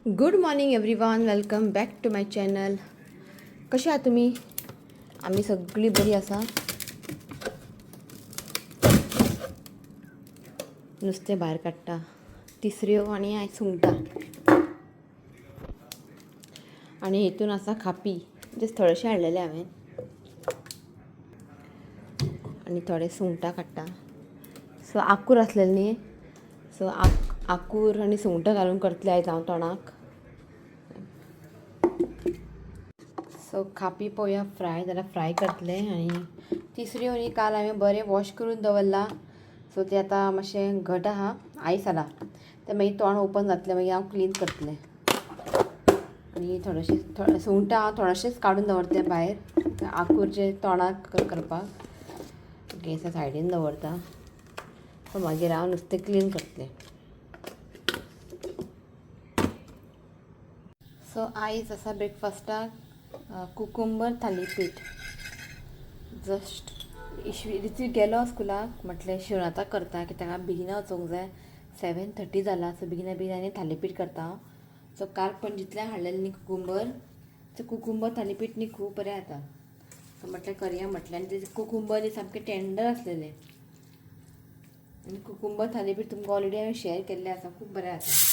Good morning everyone, welcome back to my channel. कशी आहात तुम्ही? आम्ही सगळी बरी आसा. नुस्तें भायर काडटा, तिसऱ्यो आनी आयज सुंगटां आनी हेतून आसा खापी जे थोडेशें हाडलेले हांवें आनी थोडे सुंगटां काडटा. सो आंकूर आसलेले न्ही, सो आंकूर आनी सुंगटां घालून करतलें आयज हांव तोंडाक. सो खापी पळोवया फ्राय जाल्यार फ्राय करतले आनी तिसऱ्यो न्ही काल हांवें बरें वॉश करून दवरला. सो ते आतां मातशें घट आहा, आयस आला ते मागीर तोंड ओपन जातलें, मागीर हांव क्लीन करतलें. आनी थोडेशें सुंगटां हांव थोडेशेंच काडून दवरतलें भायर आंकूरचे तोंडाक करपाक. गॅसा सायडीन दवरता. सो मागीर हांव नुस्तें क्लीन करतलें. सो आयज आसा ब्रेकफास्टाक कुकुंबर थालीपीठ. जस्ट रितीक गेलो स्कुलाक, म्हटलें शिवराता करता कित्याक ताका बेगिना वचोंक जाय. 7:30 जाला, सो बेगिना आनी थालीपीठ करता हांव. सो काल पणजींतल्यान हाडलेलें न्ही कुकुंबर, ते कुकुंबर थालीपीठ न्ही खूब बरें जाता. सो म्हटलें करया म्हटलें, आनी ते कुकुंबर न्ही सामकें टेंडर आसलेलें. आनी कुकुंबर थालीपीठ तुमकां ऑलरेडी हांवें शेअर केल्लें आसा, खूब बरें जाता.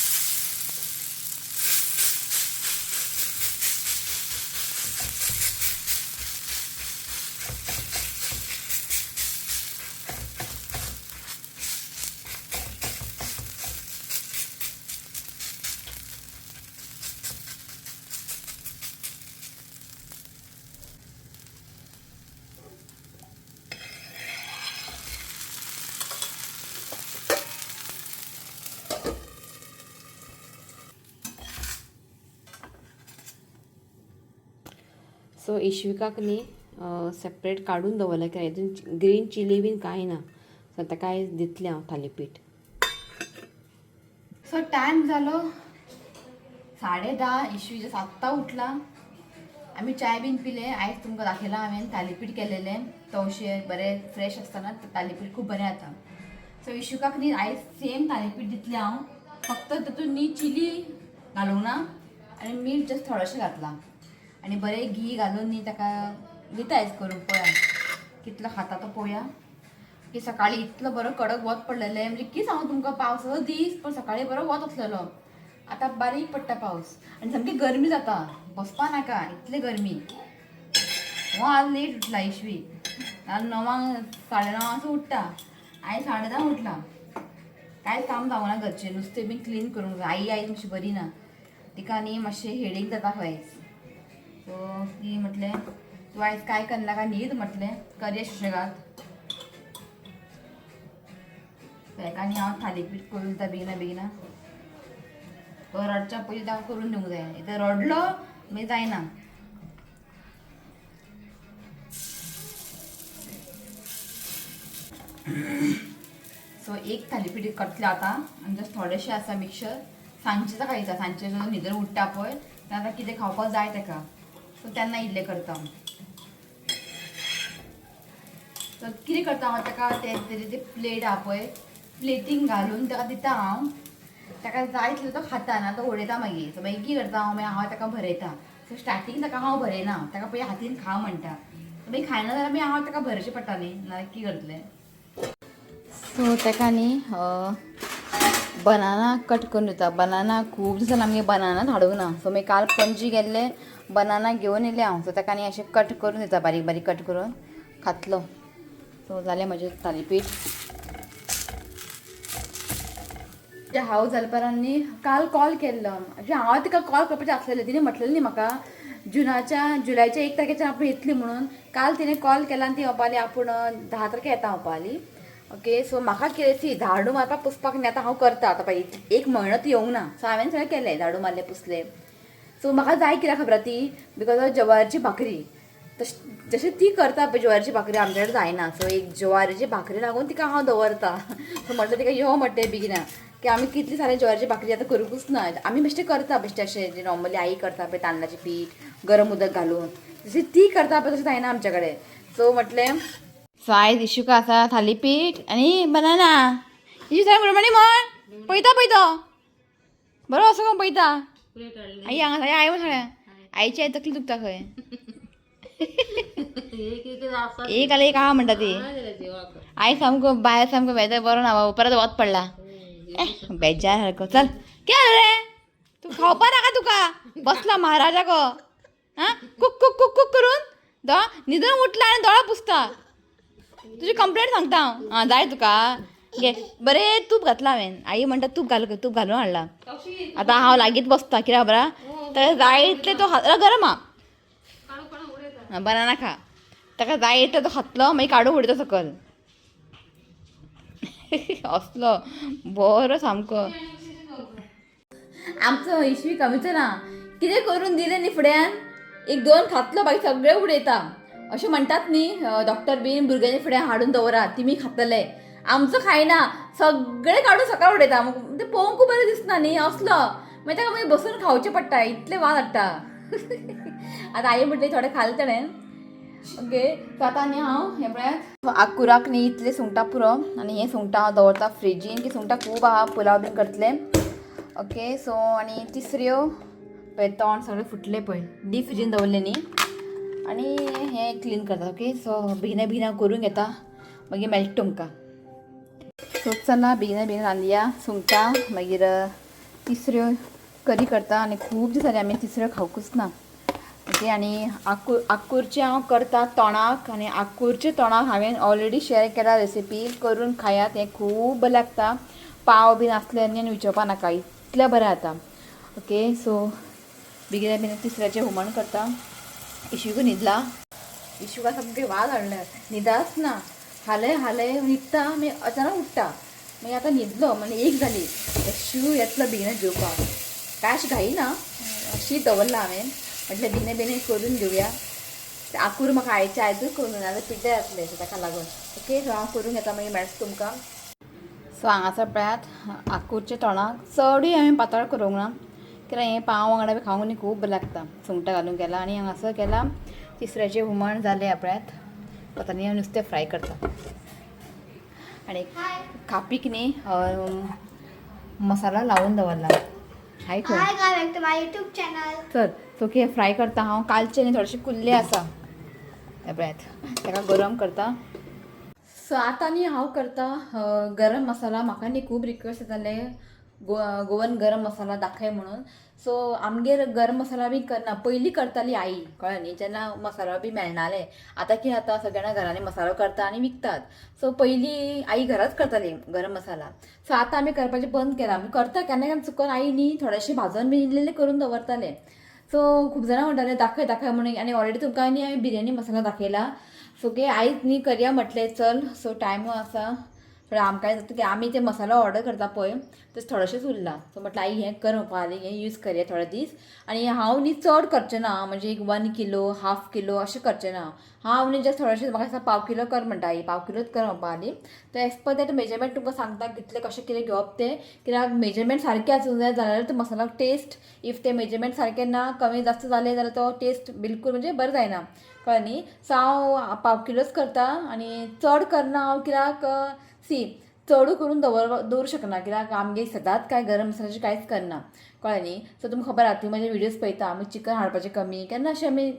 सो इश्विकाक न्ही सेपरेट काडून दवरलें की हितून ग्रीन चिली बीन कांय ना. सो ताका आयज दितलें हांव थालीपीठ. सो टायम जालो 10:30. इश्वी जस्ट आत्तां उठला. आमी चाय बीन पिले. आयज तुमकां दाखयलां हांवें थालीपीठ केलेलें. तवशें बरें फ्रेश आसतना थालीपीठ खूब बरें जाता. सो इश्विकाक न्ही आयज सेम थालीपीठ दितलें हांव, फक्त तातूंत न्ही चिली घालूंक ना आनी मीठ जस्ट थोडेंशें घातलां आनी बरें घी घालून न्ही ताका दिता आयज करून. पळया कितलो खाता तो पळोवया. की सकाळीं इतलो बरो कडक वत पडलेलें, म्हणजे कितें सांगू तुमकां, पावसाचो दीस पण सकाळीं बरो वत आसलेलो. आतां बारीक पडटा पावस आनी सामकी गरमी जाता, बसपा नाका इतली गरमी. हो आज लेट उठला इश्वी, आज 9:00 9:30 उठटा. आयज 10:30 उठला. कांयच काम जावना घरचें, नुस्तें बीन क्लीन करूंक जाय. आई आयज मातशी बरी ना, तिका न्ही मातशें हेडेक जाता खंय आयज. सो ती म्हटलें तूं आयज कांय करनाका, न्हीद म्हटलें, करया सुशेगाद. हेका न्ही हांव थालीपीठ करून दिता बेगिना. तो रडच्या पयलीं ताका करून दिवंक जाय. इथं रडलो मागीर जायना. सो एक थालीपीठ करतलें आतां आनी जस्ट थोडेशें आसा मिक्सर. सांजचें खायचा, सांजचें जो न्हिदर उठटा पळय तेन्ना कितें खावपाक जाय ताका, सो तेन्ना इल्लें करता हांव. सो कितें करता हांव ताका, ते प्लेट आहा पळय, प्लेटींग घालून ताका दिता हांव. ताका जाय तितलो तो खाता ना, तो उडयता मागीर. सो मागीर कितें करता हांव, मागीर हांव ताका भरयता. सो स्टार्टींग ताका हांव भरयना, ताका पयलीं हातीन खा म्हणटा. मागीर खायना जाल्यार मागीर हांव ताका भरचें पडटा न्ही, नाल्यार कितें करतलें. सो ताका न्ही बनाना कट करून दिता. बनाना खूब दीस जाले आमगे बनानाच हाडूंक ना. सो मागीर काल पणजी गेल्ले, बनाना घेवन येयले हांव. सो ताका न्ही अशें कट करून दिता, बारीक बारीक कट करून खातलो. सो जालें म्हजें थालीपीठ. हांव जालपरान न्ही काल कॉल केल्लो. हांव तिका कॉल करपाचें आसलेलें, तिणें म्हटलेलें न्ही म्हाका जुलायच्या 1 तारखेच्यान आपूण येतली म्हणून. काल तिणें कॉल केला आनी ती ओपाली आपूण 10 तारखेर येता ओपाली. ओके, सो म्हाका कितें ती झाडू मारपाक पुसपाक न्ही आतां हांव करता. आतां पळय 1 म्हयनो ती येवंक ना. सो हांवें सगळें केलें, झाडू मारलें, पुसलें. सो म्हाका जाय कित्याक खबर ती, बिकॉज ऑफ ज्वारीची भाकरी. जशें ती करता पळय ज्वारीची भाकरी आमचे कडेन जायना. सो एक ज्वारीची भाकरी लागून तिका हांव दवरता. सो म्हटलें तिका यो म्हटलें बेगिना, की आमी कितली सारें ज्वारीची भाकरी आतां करूंकूच ना. आमी बेश्टें करता, बेश्टें अशें जे नॉर्मली आई करता पळय तांदळाचें पीठ गरम उदक घालून, जशी ती करता पळय तशें जायना आमच्या कडेन. सो म्हटलें सो आयज इशूका आसा थालीपीठ आनी बनाना. इशू सांग गुड मॉर्निंग म्हण. पळयता बरो असो कोण पळयता. आई हांगा आई म्हण आईची आई तकली दुखता खंय एक आला एक आहा म्हणटा ती आई सामको बाहेर सामको वेदर बरो ना बाबा परत वत पडला बेजार सारको चल काय रे तू खावपा नाका तुका बसला महाराजा गो हा कुक कुक कुक कुक करून न्हिदून उठला आनी दोळा पुसता तुजी कंप्लेंट सांगता हांव आं जाय तुका घे बरें तूप घातला हांवें आई म्हणटा तूप घालून हाडला आतां हांव लागीत बसता कित्याक खबरा ताका जाय इतले तो गरम हा बनाना खा ताका जाय इतले तो खातलो मागीर काडून उडयता सकल असलो बरो सामको आमचो इश्वी कमीचो ना कितें करून दिलें न्ही फुड्यान एक दोन खातलो बाकी सगळे उडयता अशें म्हणटात न्ही डॉक्टर बीन भुरग्यांनी फुड्यान हाडून दवरात तिमी खातले आमचो खायना सगळे काडून सकाळ उडयता ते पळोवंक खूब बरें दिसना न्ही असलो मागीर ताका मागीर बसून खावचें पडटा इतले वाज हाडटा आतां आई म्हटलें थोडें खालें ताणें ओके सो आतां न्ही हांव हे पळयात आकुराक न्ही इतले सुंगटां पुरो आनी हे सुंगटां हांव दवरता फ्रिजीन की सुंगटां खूब आहा पुलाव बीन करतले ओके सो आनी तिसऱ्यो पळय तोंड सगळें फुटलें पळय डीप फ्रिजीन दवरलें न्ही आनी हें क्लीन करता ओके सो बेगिना करून घेता मागीर मेळटा तुमकां सो चला बेगिना रांदया सुंगटां मागीर तिसऱ्यो करी करता आनी खूब दीस जाले आमी तिसऱ्यो खावंकूच ना ओके आनी आंकूरचें हांव करता तोणाक आनी आंकूरचे तोणाक हांवें ऑलरेडी शेअर केला रेसिपी करून खायात हें खूब बरें लागता पाव बीन आसले आनी विचारपा नाका इतलें बरें जाता ओके सो बेगिना तिसऱ्याचें हुमण करता इशूक न्हिदला इशूका सामकें वाज हाडल्यार न्हिदाच ना हालें न्हिदता मागीर अचानक उठटा मागीर आतां न्हिदलो म्हणजे एक जाली शू येतलो बेगिना जेवपाक काय अशी घाई ना अशी दवरला हांवें म्हटलें बेगिना करून घेवया आंकूर म्हाका आयच्या आयजूच करून जाल्यार पिड्ड्यार जातलें सो ताका लागून ओके सो हांव करून घेता मागीर मेळटा तुमकां सो हांगासर पळयात आंकूरचे तोणाक चडूय हांवें पातळ करूंक ना कित्याक हें पाव वांगडा बी खावंक न्ही खूब बरें लागता सुंगटां घालून केला आनी हांगासर केला तिसऱ्याचें हुमण जालें पळयात आतां न्ही हांव नुस्तें फ्राय करता आनी खापीक न्ही मसाला लावून दवरला हाय यूट्यूब चॅनल चल सो हे फ्राय करता हांव कालचे न्ही थोडेशे कुल्ले आसा हे पळयात ताका गरम करता सो आतां न्ही हांव करता गरम मसाला म्हाका न्ही खूब रिक्वेस्ट येताले गोवन गरम मसाला दाखय म्हणून सो आमगेर गरम मसाला बी करना पयलीं करताली आई कळ्ळें न्ही जेन्ना मसालो बी मेळनाले आतां कितें जाता सगळ्या घरांनी मसालो करता आनी विकतात सो पयलीं आई घराच करताली गरम मसाला सो आतां आमी करपाचें बंद केलां आमी करता केन्ना चुकून आई न्ही थोडेशें भाजून बी इल्लें करून दवरताले सो खूब जाणां म्हणटाले दाखय म्हणून आनी ऑलरेडी तुमकां न्ही हांवें बिर्याणी मसाला दाखयला सो ओके आयज न्ही करया म्हटलें चल सो टायमू आसा आमकां जाता की आमी ते मसालो ऑर्डर करता पळय ते थोडेशेंच उरलां सो म्हटलें आई हें कर म्हणपाक हें यूज करया थोडे दीस आनी हांव न्ही चड करचें ना म्हणजे एक 1 किलो हाफ किलो अशें करचें ना हांव न्ही जस्ट थोडेशें म्हाका दिसता पाव किलो कर म्हणटा आई पाव किलोच कर म्हणपाक न्ही तर एज पर दॅट मेजरमेंट तुमकां सांगता कितलें कशें कितें घेवप तें कित्याक मेजरमेंट सारकें आसूंक जाय जाल्यार तो मसाला टेस्ट इफ ते मेजरमेंट सारकें ना कमी जास्त जालें जाल्यार तो टेस्ट बिलकूल म्हणजे बरें जायना कळ्ळें न्ही सो हांव पाव किलोच करता आनी चड करना हांव कित्याक सी चडू करून दवरूं शकना कित्याक आमगे सदांच कांय गरम मसाल्याचें कांयच करना कळ्ळें न्ही सो तुमकां खबर आहा तुमी म्हजे विडियोज पळयता आमी चिकन हाडपाचें कमी केन्ना अशें आमी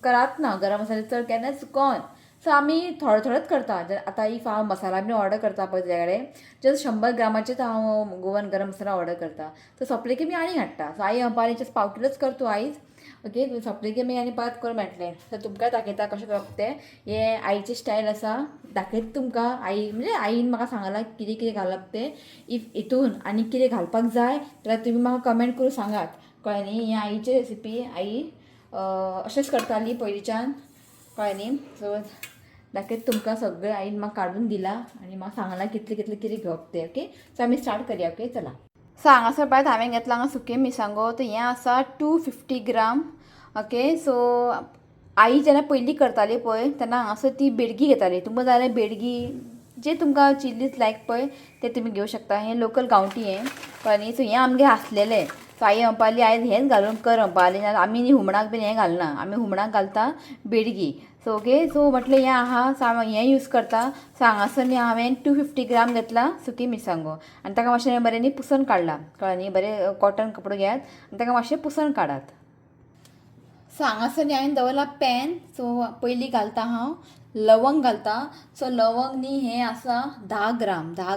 करात ना गरम मसाले चड केन्ना चुकोन सो आमी थोडेच करता आतां इफ हांव मसाला बी ऑर्डर करता पळय तुज्या कडेन जस्ट 100 ग्रामाचेच हांव गोवन गरम मसाला ऑर्डर करता सो सोंपले की मी आनी हाडटा सो आई म्हणपाली जस्ट पाव किलोच कर तूं आयज ओके तुवें सोंपले की मागीर आनी परत करूं मेळटलें सो तुमकां दाखयता कशें करप तें हें आईचें स्टायल आसा दाखयता तुमकां आई म्हणजे आईन म्हाका सांगलां कितें कितें घालप तें इफ हितून आनी कितें घालपाक जाय जाल्यार तुमी म्हाका कमेंट करून सांगात कळ्ळें न्ही हें आईची रेसिपी आई अशेंच करताली पयलींच्यान कळ्ळें न्ही सो दाखयता तुमकां सगळें आईन म्हाका काडून दिलां आनी म्हाका सांगलां कितलें कितें घेवप तें ओके सो आमी स्टार्ट करया ओके चला सो हांगासर पळयत हांवें घेतला हांगा सुके मिरसांगो तो हें आसा 250 ग्राम ओके सो आई जेन्ना पयलीं करताली पळय तेन्ना हांगासर ती बेडगी घेताली तुमकां जाल्यार बेडगी जे तुमकां चिल्लीज लायक पळय ते तुमी घेवं शकता हें लोकल गांवठी हें कळ्ळें न्ही सो हें आमगे आसलेलें सो आई म्हणपाली आयज हेंच घालून कर म्हणपाली ना आमी न्ही हुमणाक बीन हें घालना आमी हुमणाक घालता बेडगी सो ओके सो म्हटलें हें आहा हें यूज करता सो हांगासर न्ही हांवें 250 ग्राम घेतला सुकी मिरसांगो आनी ताका मातशें बरें न्ही पुसून काडला कळ्ळें न्ही बरें कॉटन कपडो घेयात आनी ताका मातशें पुसून काडात. सो हांगासर न्ही हांवें दवरला पॅन सो पयलीं घालता हांव लवंग घालता सो लवंग न्ही हें आसा 10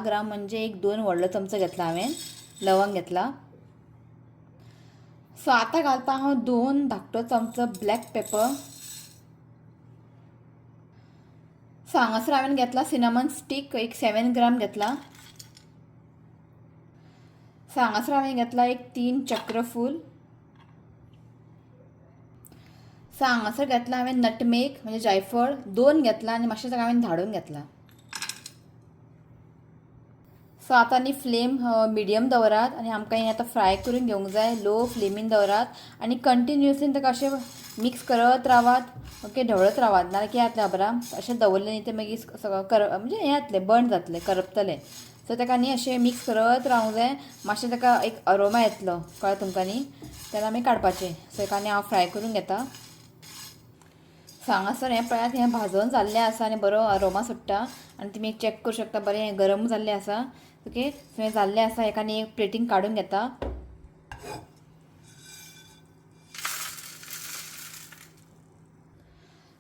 ग्राम म्हणजे एक 2 व्हडलो चमचो घेतला हांवें लवंग घेतला. सो आतां घालता हांव 2 धाकटो चमचो ब्लॅक पेपर. सो हांगासर हांवें घेतला सिनामन स्टीक एक 7 ग्राम घेतला. सो हांगासर हांवें घेतला एक 3 चक्रफूल. सो हांगासर घेतला हांवें नटमेग म्हणजे जायफळ 2 घेतला आनी मातशें ताका हांवें धाडून घेतला. सो आतां न्ही फ्लेम मिडियम दवरात आनी आमकां हें आतां फ्राय करून घेवंक जाय लो फ्लेमीन दवरात आनी कंटिन्युअसली ताका अशें मिक्स करत रावात ओके ढवळत रावात नाल्यार कितें जातलें खबर अशें दवरलें न्ही तें मागीर सगळं म्हणजे हें जातलें बर्न जातलें करपतलें. सो ताका न्ही अशें मिक्स करत रावंक जाय मातशें ताका एक अरोमा येतलो कळ्ळें तुमकां न्ही तेन्ना आमी काडपाचें. सो हेका न्ही हांव फ्राय करून घेता. सो हांगासर हें पळयात हें भाजून जाल्लें आसा आनी बरो अरोमा सुट्टा आनी तुमी चॅक करूं शकता बरें हें गरम जाल्लें आसा ओके. सो हें जाल्लें आसा हेका न्ही एक प्लेटीन काडून घेता.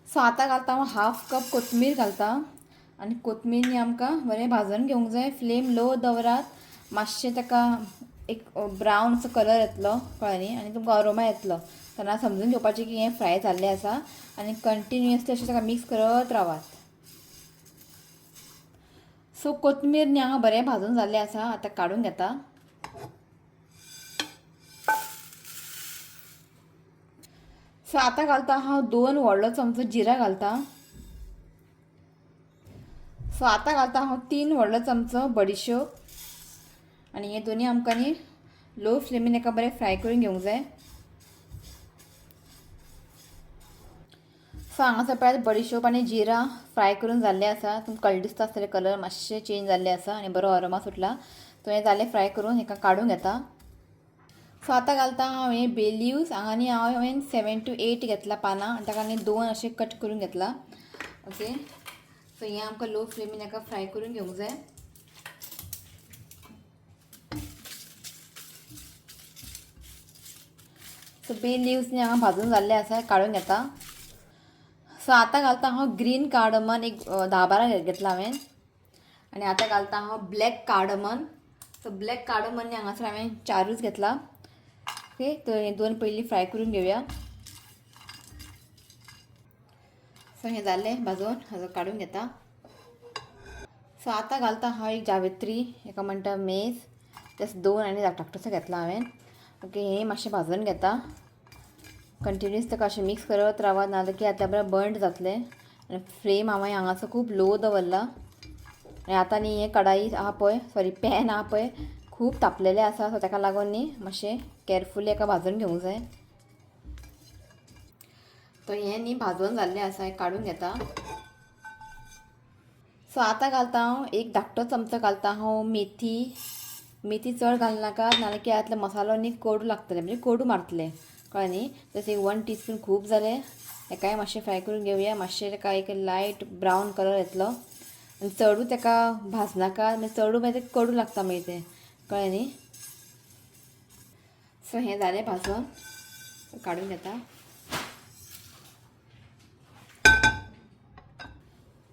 सो आतां घालता हांव 1/2 कप कोथमीर घालता आनी कोथमीर न्ही आमकां बरें भाजून घेवंक जाय फ्लेम लो दवरात मातशें ताका एक ब्रावन असो कलर येतलो कळ्ळें न्ही आनी तुमकां अरोमा येतलो तेन्ना समजून घेवपाचें की हें फ्राय जाल्लें आसा आनी कंटिन्युअसली अशें ताका मिक्स करत रावात. सो कोथमीर न्ही हांगा बरें भाजून जाल्लें आसा आतां काडून घेता. सो आतां घालता हांव 2 व्हडलो चमचो जिरा घालता. सो आतां घालता हांव 3 व्हडलो चमचो बडिशोप आनी हे दोनी आमकां न्ही लो फ्लेमीन एका बरें फ्राय करून घेवंक जाय. सो हांगासर पळयात बडिशोप आनी जिरा फ्राय करून जाल्लें आसा तुमकां कळ्ळें दिसता आसतलें कलर मातशें चेंज जाल्लें आसा आनी बरो अरोमा सुटला. सो हें जालें फ्राय करून हेका काडून घेता. सो आतां घालता हांव हें बे लिव्स हांगा न्ही हांवें 7 to 8 घेतला पानां आनी ताका न्ही 2 अशें कट करून घेतला ओके. सो हें आमकां लो फ्लेमीन हेका फ्राय करून घेवंक जाय. सो बे लिव्स न्ही हांगा भाजून जाल्ले आसा काडून घेता. सो आतां घालता हांव ग्रीन कार्डमन एक 10-12 घेतला हांवें आनी आतां घालता हांव black cardamom. So black cardamom न्ही हांगासर हांवें 4 घेतला ओके. तर हे 2 पयलीं फ्राय करून घेवया. सो हें जालें भाजून हाजो काडून घेता. सो आतां घालता हांव एक जावित्री हेका म्हणटा मेज जस्ट 2 आनी धाकटोसो घेतला हांवें ओके. हें मातशें भाजून घेता कंटिन्युअस ताका अशें मिक्स करत रावात नाजाल्यार की आतां बरें बर्न जातलें आनी फ्लेम हांवें हांगासर खूब लो दवरला. आनी आतां न्ही हें कडाई आहा पळय सॉरी पॅन आहा पळय खूब तापलेलें आसा सो ताका लागून न्ही मातशें केअरफुली हेका भाजून घेवंक जाय. तो हें न्ही भाजून जाल्लें आसा हें काडून घेता. सो आतां घालता हांव एक धाकटो चमचो घालता हांव मेथी चड घालनाका नाल्यार कितें जातलें मसालो न्ही कोडू लागतलें म्हणजे कोडू मारतलें कळ्ळें न्ही. तशें 1 टीस्पून खूब जालें हेकाय मातशें फ्राय करून घेवया. मातशें ताका एक लायट ब्रावन कलर येतलो आनी चडू ताका भाजनाका मागीर चडू मागीर तें कडू लागता मागीर तें कळ्ळें न्ही. सो हें जालें भाजून काडून घेता.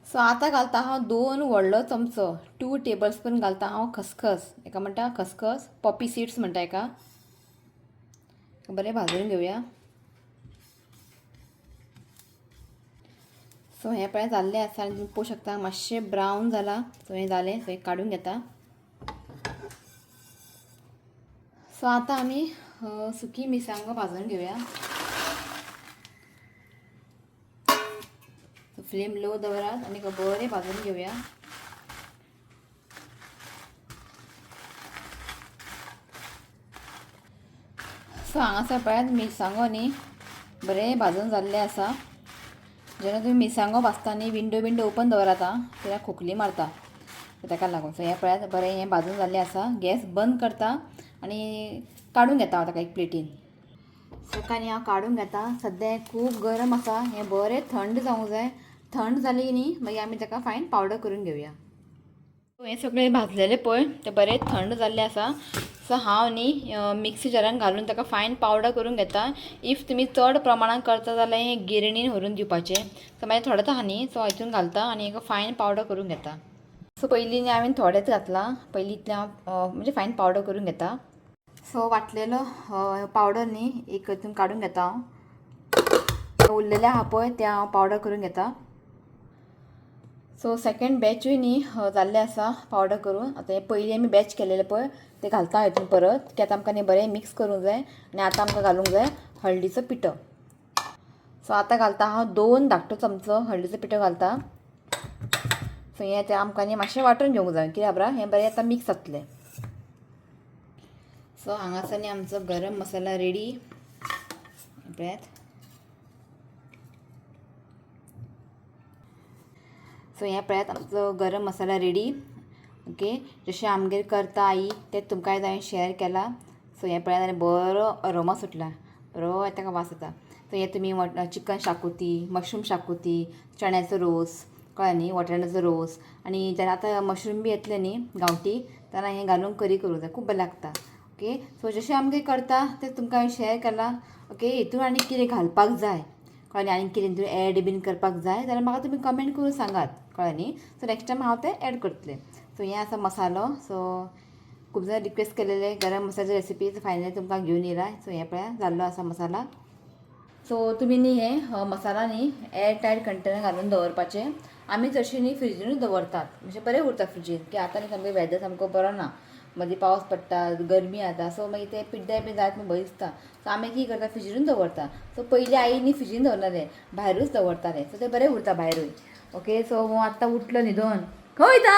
सो आतां घालता हांव 2 व्हडलो चमचो 2 टेबलस्पून घालता हांव खसखस हेका म्हणटा खसखस पॉपी सीड्स म्हणटा हेका बरें भाजून घेवया. सो हें पळय जाल्लें आसा आनी तुमी पळोवंक शकता मातशें ब्रावन जाला. सो हें जालें सो हें काडून घेता. सो आतां आमी सुकी मिरसांगो भाजून घेवया. फ्लेम लो दवरात आनी बरें भाजून घेवया. सो हांगासर पळयात मिरसांगो न्ही बरें भाजून जाल्लें आसा. जेन्ना तुमी मिरसांगो भाजता न्ही विंडो ओपन दवरात आं कित्याक खोकली मारता ताका लागून. सो हें पळयात बरें हें भाजून जाल्लें आसा. गॅस बंद करता आनी काढून घेता हांव ताका एक प्लेटीन. सकाळी हांव काढून घेता. सद्या खूब गरम आसा, हें बरें थंड जावंक जाय. थंड जालें की न्ही मागीर आमी ताका फायन पावडर करून घेवया. हें सगळें भाजलेलें पळय तें बरें थंड जाल्लें आसा. सो हांव न्ही मिक्सी जारान घालून ताका फायन पावडर करून घेता. इफ तुमी चड प्रमाणान करता जाल्यार हें गिरणीन व्हरून दिवपाचें. सो मागीर थोडेंच आहा न्ही सो हितून घालता आनी हेका फायन पावडर करून घेता. सो पयलीं न्ही हांवें थोडेंच घातलां. पयलीं इतलें हांव म्हणजे फायन पावडर करून घेता. सो वाटलेलो पावडर न्ही एक हितून काडून घेता हांव. उरलेलें आहा पळय तें हांव पावडर करून घेता. सो सेकंड बॅचूय न्ही जाल्लें आसा पावडर करून. आतां हें पयलीं आमी बॅच केलेलें पळय तें घालता हितून परत की आतां आमकां न्ही बरें मिक्स करूंक जाय. आनी आतां आमकां घालूंक जाय हळदीचो पिठो. सो आतां घालता हांव 2 धाकटो चमचो हळदीचो पिठो घालता. सो हें आतां आमकां न्ही मातशें वांटून घेवंक जाय कित्याक खबर हें बरें आतां मिक्स जातलें. सो हांगासर न्ही आमचो गरम मसाला रेडी. पळयात. सो हें पळयात आमचो गरम मसाला रेडी. ओके, जशें आमगेर करता आई तें तुमकां हांवें शेअर केला. सो हें पळयात आनी बरो अरोमा सुटला, बरो ताका वास येता. सो हें तुमी चिकन शाकोती, मशरूम शाकोती, चण्याचो रोस कळ्ळें न्ही, वटाण्याचो रोस आनी जेन्ना आतां मशरूम बी येतले न्ही गांवठी तेन्ना हें घालून करी करूंक जाय, खूब बरें लागता. ओके, सो जशें आमगेर करता तें तुमकां हांवें शेअर केलां. ओके, हितून आनी कितें घालपाक जाय कळ्ळें, आनी कितें हितून एड बीन करपाक जाय जाल्यार म्हाका तुमी कमेंट करून सांगात कळ्ळें न्ही. सो नेक्स्ट टायम हांव तें एड करतलें. सो हें आसा मसालो. सो खूब जाण रिक्वेस्ट केलेले गरम मसाल्याची रेसिपी फायनली तुमकां घेवन येयला. सो हें पळया जाल्लो आसा मसाला. सो तुमी न्ही हें मसाला न्ही एअर टायट कंटेनर घालून दवरपाचें. आमी चडशीं न्ही फ्रिजीनूच दवरतात म्हणजे बरें उरता फ्रिजीन. की आतां न्ही सामको वेदर सामको बरो ना, मदीं पावस पडटा, गरमी जाता. सो मागीर तें पिड्ड्यार बी जायत म्हूण भंय दिसता. सो आमी कितें करता फ्रिजीनूच दवरता. सो पयलीं आई न्ही फ्रिजीन दवरनालें, भायरूच दवरतालें. सो तें बरें उरता भायरूय. ओके, सो हांव आत्तां उठलो न्हिदोन. खंय वयता?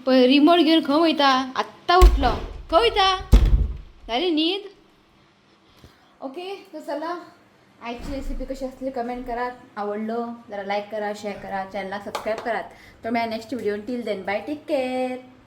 पळय रिमोट घेवन खंय वयता? आत्तां उठलो, खंय वयता? जाली न्हीद? ओके, सो चला आयची रेसिपी कशी असली कमेंट करात. आवडलो जरा लाईक करा, शेअर करा, चॅनलला सबस्क्राईब करात. तर मी next video till then bye, take care.